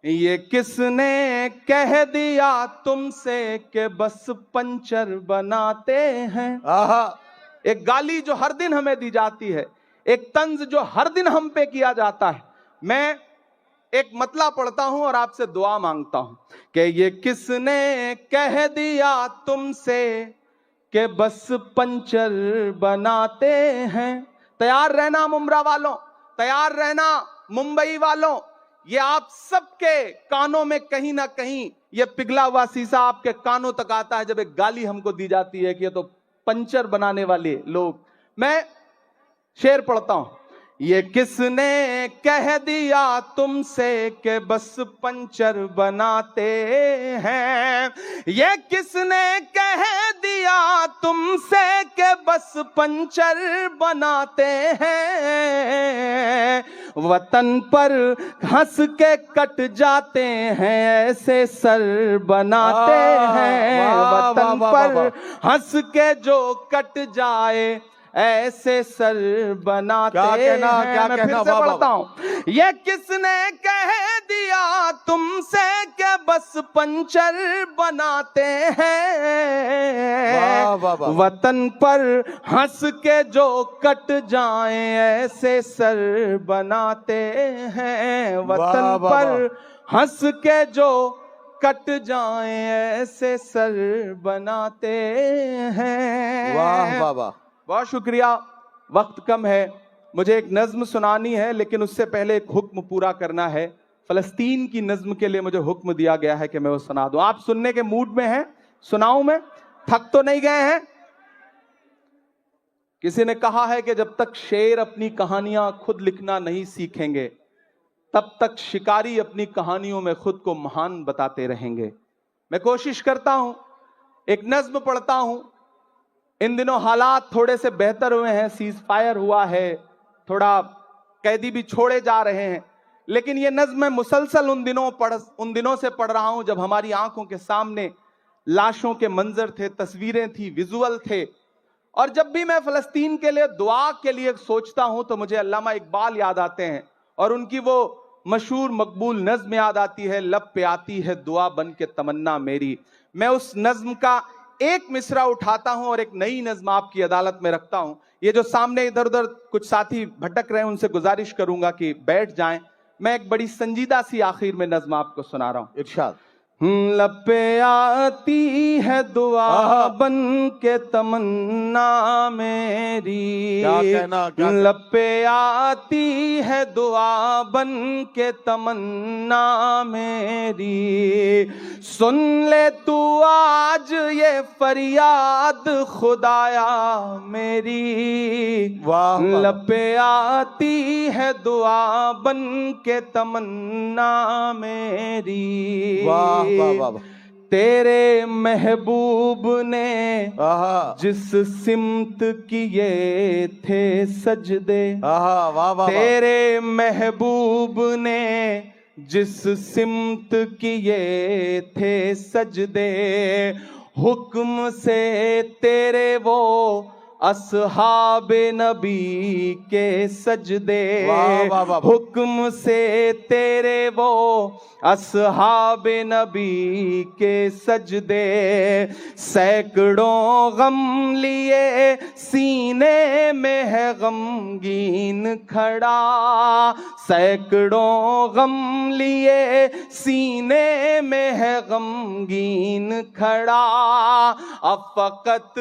ये किसने कह दिया तुमसे कि बस पंचर बनाते हैं। एक गाली जो हर दिन हमें दी जाती है, एक तंज जो हर दिन हम पे किया जाता है। मैं एक मतला पढ़ता हूं और आपसे दुआ मांगता हूं कि ये किसने कह दिया तुमसे कि बस पंचर बनाते हैं। तैयार रहना मुमरा वालों, तैयार रहना मुंबई वालों। ये आप सबके कानों में कहीं ना कहीं ये पिघला हुआ शीशा आपके कानों तक आता है जब एक गाली हमको दी जाती है कि ये तो पंचर बनाने वाले लोग। मैं शेर पढ़ता हूं। ये किसने कह दिया तुमसे कि बस पंचर बनाते हैं। ये किसने कह दिया तुमसे कि बस पंचर बनाते हैं। वतन पर हंस के कट जाते हैं ऐसे सर बनाते हैं। वतन पर हंस के जो कट जाए ऐसे सर बनाते हैं। मैं फिर से पढ़ता हूं। ये किसने कह दिया तुमसे कि बस पंचर बनाते हैं। वतन पर हंस के जो कट जाए ऐसे सर बनाते हैं। वतन पर हंस के जो कट जाए ऐसे सर बनाते हैं। वाह वाह वाह, बहुत शुक्रिया। वक्त कम है, मुझे एक नज्म सुनानी है लेकिन उससे पहले एक हुक्म पूरा करना है। फलस्तीन की नज्म के लिए मुझे हुक्म दिया गया है कि मैं वो सुना दूं। आप सुनने के मूड में हैं? सुनाऊं मैं? थक तो नहीं गए हैं? किसी ने कहा है कि जब तक शेर अपनी कहानियां खुद लिखना नहीं सीखेंगे तब तक शिकारी अपनी कहानियों में खुद को महान बताते रहेंगे। मैं कोशिश करता हूं, एक नज्म पढ़ता हूं। इन दिनों हालात थोड़े से बेहतर हुए हैं, सीज फायर हुआ है, थोड़ा कैदी भी छोड़े जा रहे हैं, लेकिन यह नज्म मैं मुसलसल उन दिनों से पढ़ रहा हूं जब हमारी आंखों के सामने लाशों के मंजर थे, तस्वीरें थी, विजुअल थे। और जब भी मैं फलस्तीन के लिए दुआ के लिए सोचता हूं तो मुझे अल्लामा इकबाल याद आते हैं और उनकी वो मशहूर मकबूल नज्म याद आती है, लब पे आती है दुआ बन के तमन्ना मेरी। मैं उस नज्म का एक मिसरा उठाता हूं और एक नई नज्म आपकी अदालत में रखता हूं। ये जो सामने इधर उधर कुछ साथी भटक रहे हैं उनसे गुजारिश करूंगा कि बैठ जाएं। मैं एक बड़ी संजीदा सी आखिर में नज्म आपको सुना रहा हूं। इरशाद। लब पे आती है दुआ बन के तमन्ना मेरी। क्या कहना, लब पे आती है दुआ बन के तमन्ना मेरी। सुन ले तू आज ये फरियाद खुदाया मेरी। लब पे आती है दुआ बन के तमन्ना मेरी। वाह वाह वाह, तेरे महबूब ने जिस सिमत किए थे सजदे। वाह वाह, तेरे महबूब ने जिस सिमत किए थे सजदे। हुक्म से तेरे वो अस्हाबे नबी के सजदे। हुक्म से तेरे वो अस्हाबे नबी के सजदे। सैकड़ों गम लिए सीने में है गमगीन खड़ा। सैकड़ों गम लिए सीने में है गमगीन खड़ा। अब फकत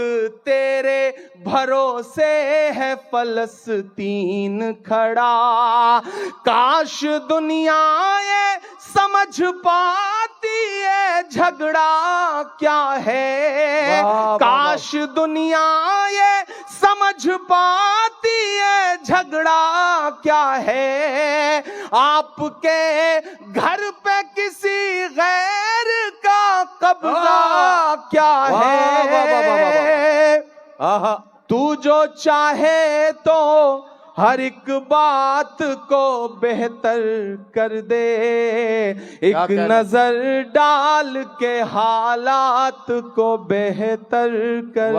तेरे भरोसे है फलस्तीन खड़ा। काश दुनिया ये समझ पाती है झगड़ा क्या है। काश दुनिया ये समझ पाती है झगड़ा क्या है। आपके घर पे किसी गैर का कब्जा क्या है। तू जो चाहे तो हर एक बात को बेहतर कर दे। एक नजर डाल के हालात को बेहतर कर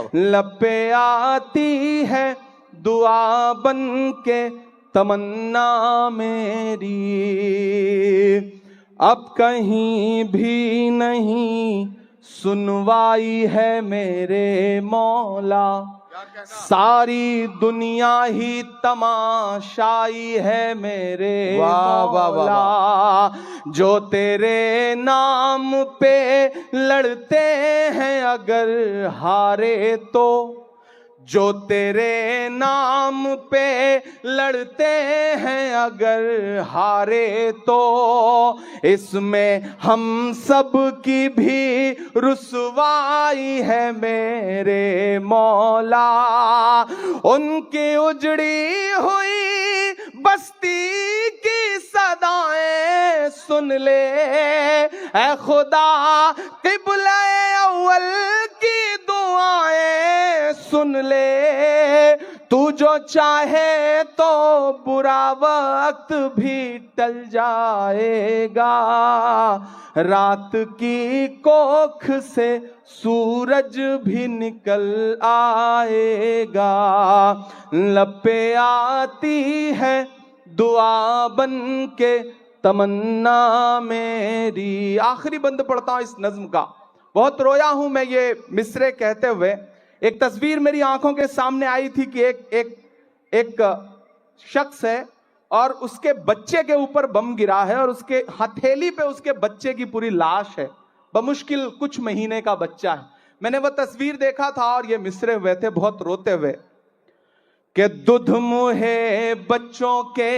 दे। लब पे आती है दुआ बन के तमन्ना मेरी। अब कहीं भी नहीं सुनवाई है मेरे मौला, सारी दुनिया ही तमाशाई है मेरे मौला। जो तेरे नाम पे लड़ते हैं अगर हारे तो, जो तेरे नाम पे लड़ते हैं अगर हारे तो, इसमें हम सब की भी रुसवाई है मेरे मौला। उनकी उजड़ी हुई बस्ती की सदाएं सुन ले ऐ खुदा, क़िबला अव्वल की दुआएं सुन ले। तू जो चाहे तो बुरा वक्त भी टल जाएगा, रात की कोख से सूरज भी निकल आएगा। लपे आती है दुआ बन के तमन्ना मेरी। आखिरी बंद पढ़ता हूं इस नज्म का। बहुत रोया हूं मैं ये मिसरे कहते हुए। एक तस्वीर मेरी आंखों के सामने आई थी कि एक शख्स है और उसके बच्चे के ऊपर बम गिरा है और उसके हथेली पे उसके बच्चे की पूरी लाश है, बमुश्किल कुछ महीने का बच्चा है। मैंने वो तस्वीर देखा था और ये मिसरे हुए थे बहुत रोते हुए कि दुध मुहे बच्चों के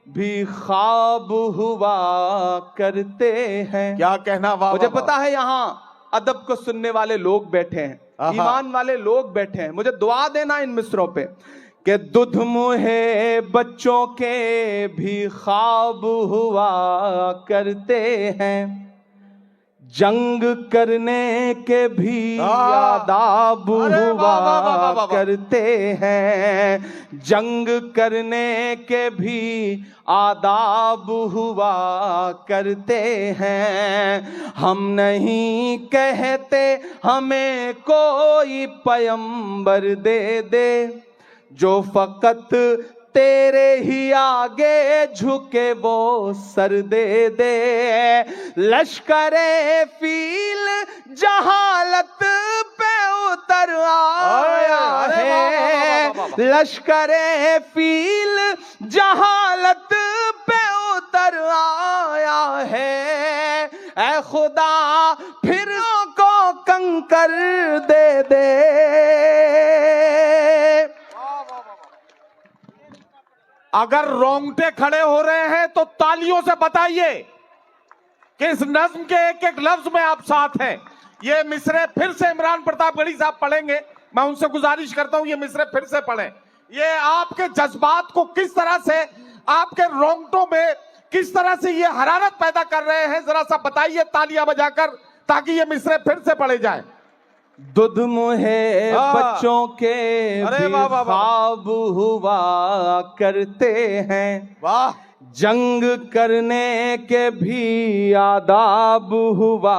भी ख्वाब हुआ करते हैं। क्या कहना, वाह मुझे वाह, पता है यहाँ अदब को सुनने वाले लोग बैठे हैं, ईमान वाले लोग बैठे हैं, मुझे दुआ देना इन मिसरों पे कि दुध मुहे बच्चों के भी ख्वाब हुआ करते हैं, जंग करने के भी आदाब हुआ करते हैं, जंग करने के भी आदाब हुआ करते हैं। हम नहीं कहते हमें कोई पैगंबर दे दे, जो फकत तेरे ही आगे झुके वो सर दे दे। लश्करे फील जहालत पे उतर आया है, लश्करे फील जहालत पे उतर आया है। ऐ खुदा फिर को कंकर दे दे। अगर रोंगटे खड़े हो रहे हैं तो तालियों से बताइए कि इस नज्म के एक एक लफ्ज में आप साथ हैं। ये मिसरे फिर से इमरान प्रतापगढ़ी साहब पढ़ेंगे, मैं उनसे गुजारिश करता हूं ये मिसरे फिर से पढ़ें। ये आपके जज्बात को किस तरह से, आपके रोंगटों में किस तरह से ये हरारत पैदा कर रहे हैं, जरा सा बताइए तालियां बजाकर, ताकि ये मिसरे फिर से पढ़े जाए। दुध मुहे बच्चों के भी ख्वाब हुआ करते हैं, वाह, जंग करने के भी आदाब हुआ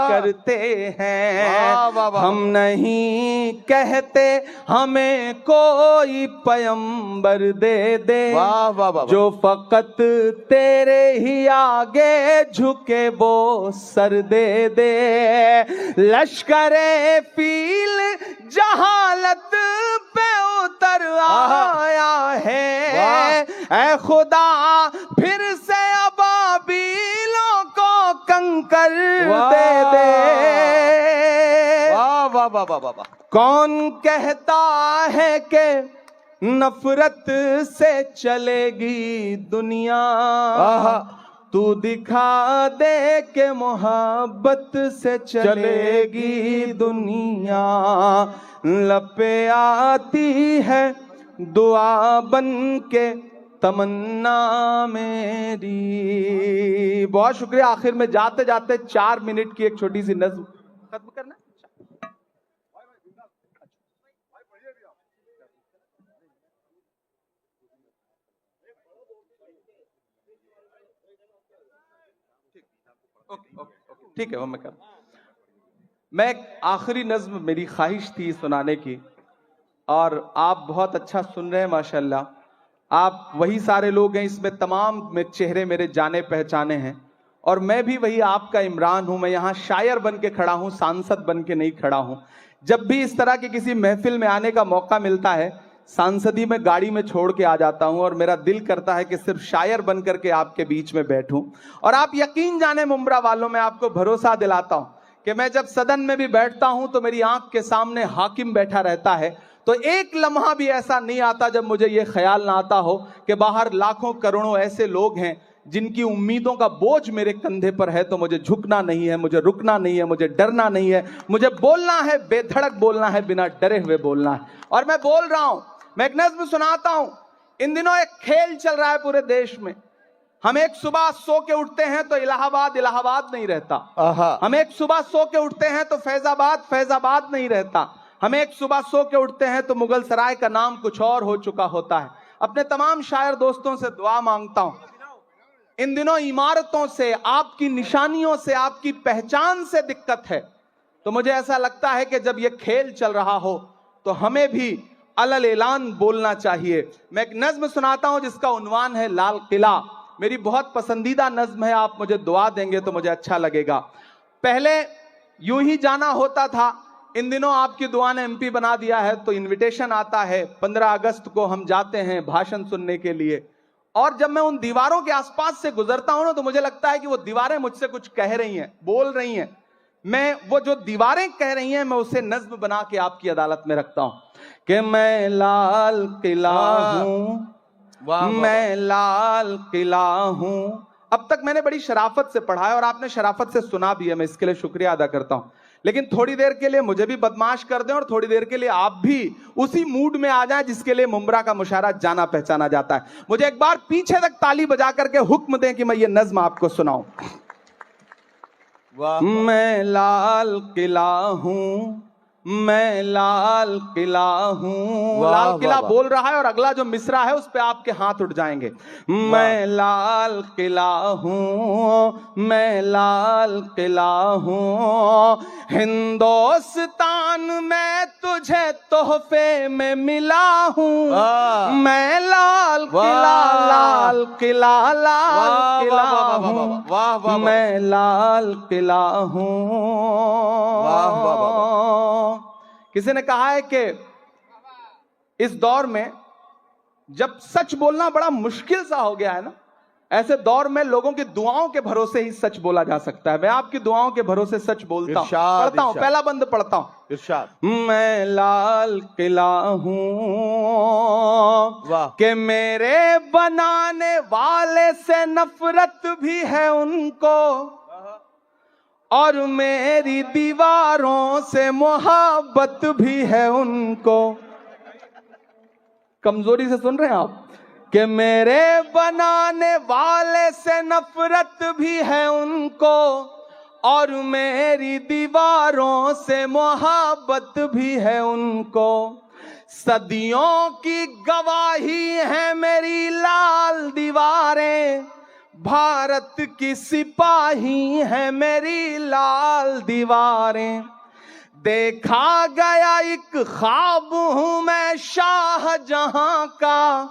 करते हैं। हम नहीं कहते हमें कोई पैगंबर दे दे, जो फकत तेरे ही आगे झुके वो सर दे दे। लश्करे फील जहालत पे उतर आया है, ऐ खुदा फिर से अबाबीलों को कंकर दे दे। वाह वाह वाह वाह वाह। कौन कहता है कि नफरत से चलेगी दुनिया, तू दिखा दे के मोहब्बत से चलेगी दुनिया। लपे आती है दुआ बन के तमन्ना मेरी। बहुत शुक्रिया। आखिर में जाते जाते 4 मिनट की एक छोटी सी नज्म खत्म करना। ठीक है, वो मैं कर। मैं एक आखिरी नज्म मेरी ख्वाहिश थी सुनाने की, और आप बहुत अच्छा सुन रहे हैं माशाल्लाह। आप वही सारे लोग हैं, इसमें तमाम चेहरे मेरे जाने पहचाने हैं, और मैं भी वही आपका इमरान हूं। मैं यहां शायर बन के खड़ा हूं, सांसद बन के नहीं खड़ा हूं। जब भी इस तरह की किसी महफिल में आने का मौका मिलता है, सांसदी में गाड़ी में छोड़ के आ जाता हूं और मेरा दिल करता है कि सिर्फ शायर बन करके आपके बीच में बैठूं। और आप यकीन जाने मुंब्रा वालों, मैं आपको भरोसा दिलाता हूं कि मैं जब सदन में भी बैठता हूं तो मेरी आंख के सामने हाकिम बैठा रहता है, तो एक लम्हा भी ऐसा नहीं आता जब मुझे यह ख्याल ना आता हो कि बाहर लाखों करोड़ों ऐसे लोग हैं जिनकी उम्मीदों का बोझ मेरे कंधे पर है। तो मुझे झुकना नहीं है, मुझे रुकना नहीं है, मुझे डरना नहीं है, मुझे बोलना है, बेधड़क बोलना है, बिना डरे हुए बोलना है। और मैं बोल रहा हूं, मैं एक नज्म सुनाता हूं। इन दिनों एक खेल चल रहा है पूरे देश में। हम एक सुबह सो के उठते हैं तो इलाहाबाद इलाहाबाद नहीं रहता। हम एक सुबह सो के उठते हैं तो फैजाबाद फैजाबाद नहीं रहता। हम एक सुबह सो के उठते हैं तो मुगल सराय का नाम कुछ और हो चुका होता है। अपने तमाम शायर दोस्तों से दुआ मांगता हूं, इन दिनों इमारतों से, आपकी निशानियों से, आपकी पहचान से दिक्कत है। तो मुझे ऐसा लगता है कि जब यह खेल चल रहा हो तो हमें भी अलल ऐलान बोलना चाहिए। मैं एक नज्म सुनाता हूं जिसका उन्वान है लाल किला। मेरी बहुत पसंदीदा नज्म है, आप मुझे दुआ देंगे तो मुझे अच्छा लगेगा। पहले यूं ही जाना होता था, इन दिनों आपकी दुआ ने एमपी बना दिया है तो इनविटेशन आता है, 15 अगस्त को हम जाते हैं भाषण सुनने के लिए। और जब मैं उन दीवारों के आसपास से गुजरता हूं ना, तो मुझे लगता है कि वो दीवारें मुझसे कुछ कह रही हैं, बोल रही हैं। मैं वो जो दीवारें कह रही हैं, मैं उसे नज्म बना के आपकी अदालत में रखता हूं कि मैं लाल किला हूं, मैं लाल किला हूं। अब तक मैंने बड़ी शराफत से पढ़ा है और आपने शराफत से सुना भी है, मैं इसके लिए शुक्रिया अदा करता हूं। लेकिन थोड़ी देर के लिए मुझे भी बदमाश कर दें और थोड़ी देर के लिए आप भी उसी मूड में आ जाएं जिसके लिए मुंब्रा का मुशायरा जाना पहचाना जाता है। मुझे एक बार पीछे तक ताली बजा करके हुक्म दें कि मैं ये नज्म आपको सुनाऊं। मैं लाल किला हूं, मैं लाल किला हूं। लाल किला बोल रहा है और अगला जो मिसरा है उस पे आपके हाथ उठ जाएंगे। मैं लाल किला हूं, मैं लाल किला हूं। हिंदुस्तान में तुझे तोहफे में मिला हूं। मैं लाल किला, लाल किला, लाल किला हूं। मैं लाल किला हूं। किसी ने कहा है कि इस दौर में जब सच बोलना बड़ा मुश्किल सा हो गया है ना, ऐसे दौर में लोगों की दुआओं के भरोसे ही सच बोला जा सकता है। मैं आपकी दुआओं के भरोसे सच बोलता हूं, पढ़ता हूं, पहला बंद पढ़ता हूं। इरशाद। मैं लाल किला हूं कि मेरे बनाने वाले से नफरत भी है उनको, और मेरी दीवारों से मोहब्बत भी है उनको। कमजोरी से सुन रहे हैं आप? कि मेरे बनाने वाले से नफरत भी है उनको, और मेरी दीवारों से मोहब्बत भी है उनको। सदियों की गवाही है मेरी लाल दीवारें, भारत की सिपाही है मेरी लाल दीवारें। देखा गया एक ख्वाब हूं मैं शाहजहां का,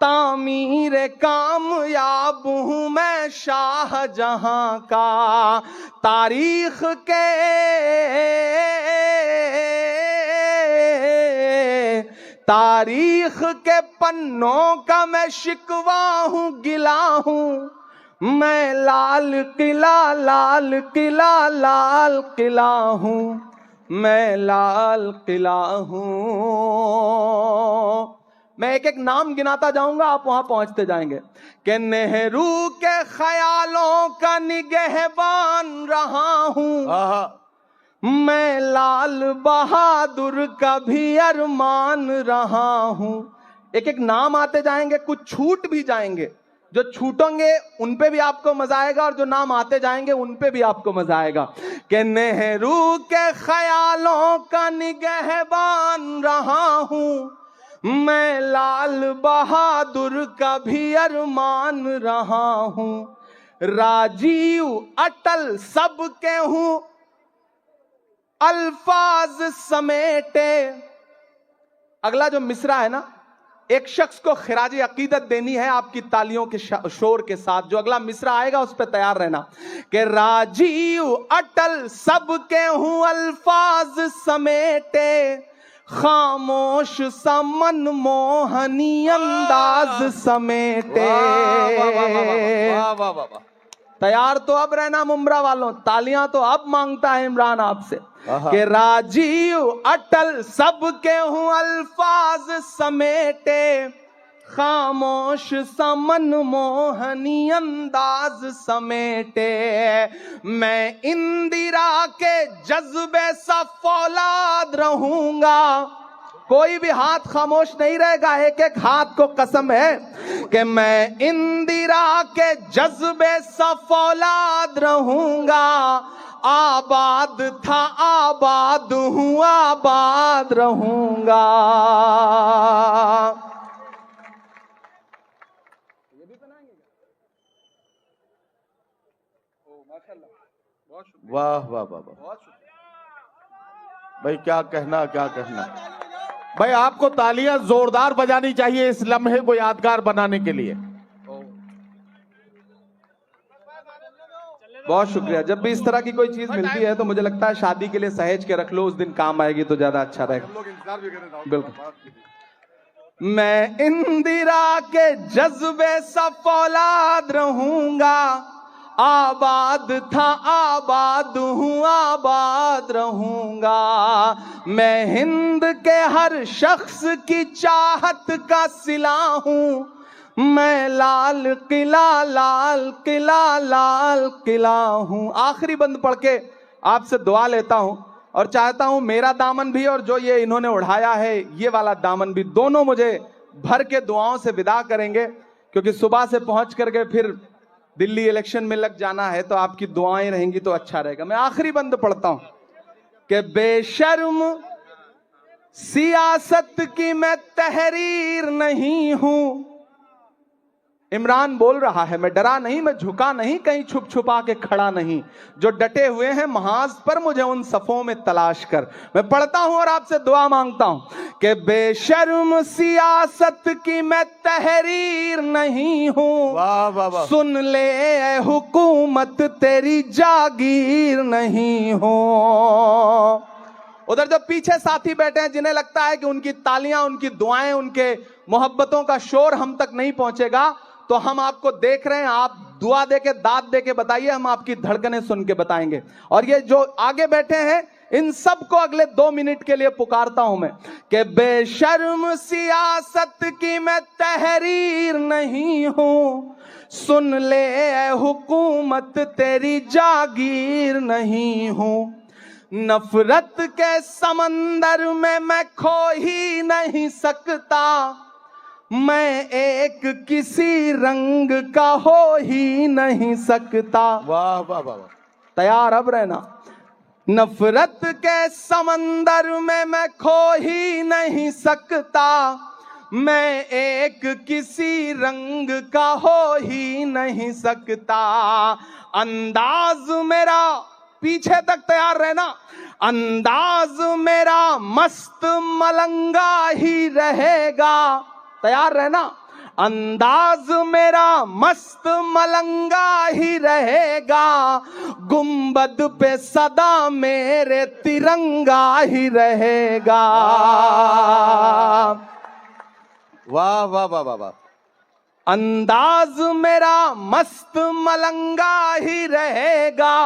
तामीर कामयाब हूं मैं शाहजहां का। तारीख के पन्नों का मैं शिकवा हूं, गिला हूं। मैं लाल किला, लाल किला, लाल किला हूं। मैं लाल किला हूं। मैं एक एक नाम गिनाता जाऊंगा, आप वहां पहुंचते जाएंगे। कि नेहरू के ख्यालों का निगहबान रहा हूं। मैं लाल बहादुर का भी अरमान रहा हूं। एक एक नाम आते जाएंगे, कुछ छूट भी जाएंगे। जो छूटेंगे उन पे भी आपको मजा आएगा और जो नाम आते जाएंगे उन पे भी आपको मजा आएगा। कि नेहरू के ख्यालों का निगहबान रहा हूं। मैं लाल बहादुर का भी अरमान रहा हूं। राजीव अटल सबके हूं, अल्फाज समेटे। अगला जो मिसरा है ना, एक शख्स को खिराज अकीदत देनी है आपकी तालियों के शोर के साथ। जो अगला मिसरा आएगा उस पर तैयार रहना कि राजीव अटल सबके हूं अल्फाज समेटे, खामोश सा मनमोहनी अंदाज समेटे। तैयार तो अब रहना मुमरा वालों, तालियां तो अब मांगता है इमरान आपसे कि राजीव अटल सबके हूं अल्फाज समेटे, खामोश सा मनमोहनी अंदाज समेटे। मैं इंदिरा के जज्बे सा फौलाद रहूंगा, कोई भी हाथ खामोश नहीं रहेगा, एक एक हाथ को कसम है कि मैं इंदिरा के जज्बे सा फौलाद रहूंगा। आबाद था आबाद हूं आबाद रहूंगा। वाह वाह वाह वाह भाई, क्या कहना क्या कहना भाई। आपको तालियां जोरदार बजानी चाहिए इस लम्हे को यादगार बनाने के लिए। बहुत शुक्रिया। जब भी इस तरह की कोई चीज मिलती है तो मुझे लगता है शादी के लिए सहेज के रख लो, उस दिन काम आएगी तो ज्यादा अच्छा रहेगा। बिल्कुल। मैं इंदिरा के जज्बे सा फौलाद रहूंगा, आबाद था आबाद हूं आबाद रहूंगा। मैं हिंद के हर शख्स की चाहत का सिला हूं, मैं लाल किला लाल किला लाल किला हूं। आखिरी बंद पढ़ के आपसे दुआ लेता हूं और चाहता हूं मेरा दामन भी और जो ये इन्होंने उठाया है ये वाला दामन भी, दोनों मुझे भर के दुआओं से विदा करेंगे, क्योंकि सुबह से पहुंच करके फिर दिल्ली इलेक्शन में लग जाना है, तो आपकी दुआएं रहेंगी तो अच्छा रहेगा। मैं आखिरी बंद पढ़ता हूं कि बेशर्म सियासत की मैं तहरीर नहीं हूं। इमरान बोल रहा है, मैं डरा नहीं, मैं झुका नहीं, कहीं छुप छुपा के खड़ा नहीं। जो डटे हुए हैं महाज पर मुझे उन सफों में तलाश कर। मैं पढ़ता हूं और आपसे दुआ मांगता हूं कि बेशर्म सियासत की मैं तहरीर नहीं हूं। वाह वाह वाह। सुन ले ए हुकूमत तेरी जागीर नहीं हो। उधर जो पीछे साथी बैठे हैं जिन्हें लगता है कि उनकी तालियां, उनकी दुआएं, उनके मोहब्बतों का शोर हम तक नहीं पहुंचेगा, तो हम आपको देख रहे हैं, आप दुआ दे के दाद दे के बताइए, हम आपकी धड़कनें सुन के बताएंगे। और ये जो आगे बैठे हैं इन सब को अगले 2 मिनट के लिए पुकारता हूं मैं कि बेशर्म सियासत की मैं तहरीर नहीं हूं। सुन ले ए हुकूमत तेरी जागीर नहीं हूं। नफरत के समंदर में मैं खो ही नहीं सकता, मैं एक किसी रंग का हो ही नहीं सकता। वाह वाह वाह। तैयार अब रहना। नफरत के समंदर में मैं खो ही नहीं सकता, मैं एक किसी रंग का हो ही नहीं सकता। अंदाज मेरा, पीछे तक तैयार रहना, अंदाज मेरा मस्त मलंगा ही रहेगा। तैयार रहना। अंदाज मेरा मस्त मलंगा ही रहेगा, गुंबद पे सदा मेरे तिरंगा ही रहेगा। वाह वाह वाह वाह वाह। अंदाज मेरा मस्त मलंगा ही रहेगा,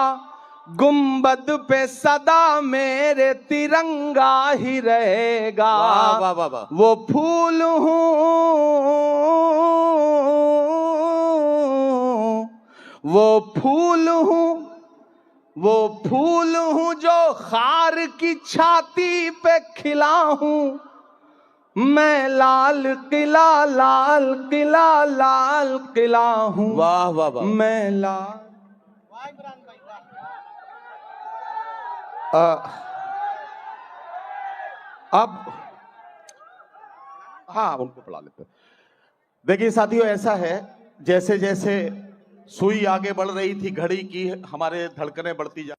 गुंबद पे सदा मेरे तिरंगा ही रहेगा। वाह वाह वाह वाह। वो फूल हूँ, वो फूल हूँ, वो फूल हूँ जो खार की छाती पे खिला हूँ। मैं लाल किला लाल किला लाल किला हूँ। वाह वाह वाह। मैं लाल। अब हाँ उनको पढ़ा लेते। देखिए साथियों, ऐसा है जैसे जैसे सुई आगे बढ़ रही थी घड़ी की, हमारे धड़कनें बढ़ती जा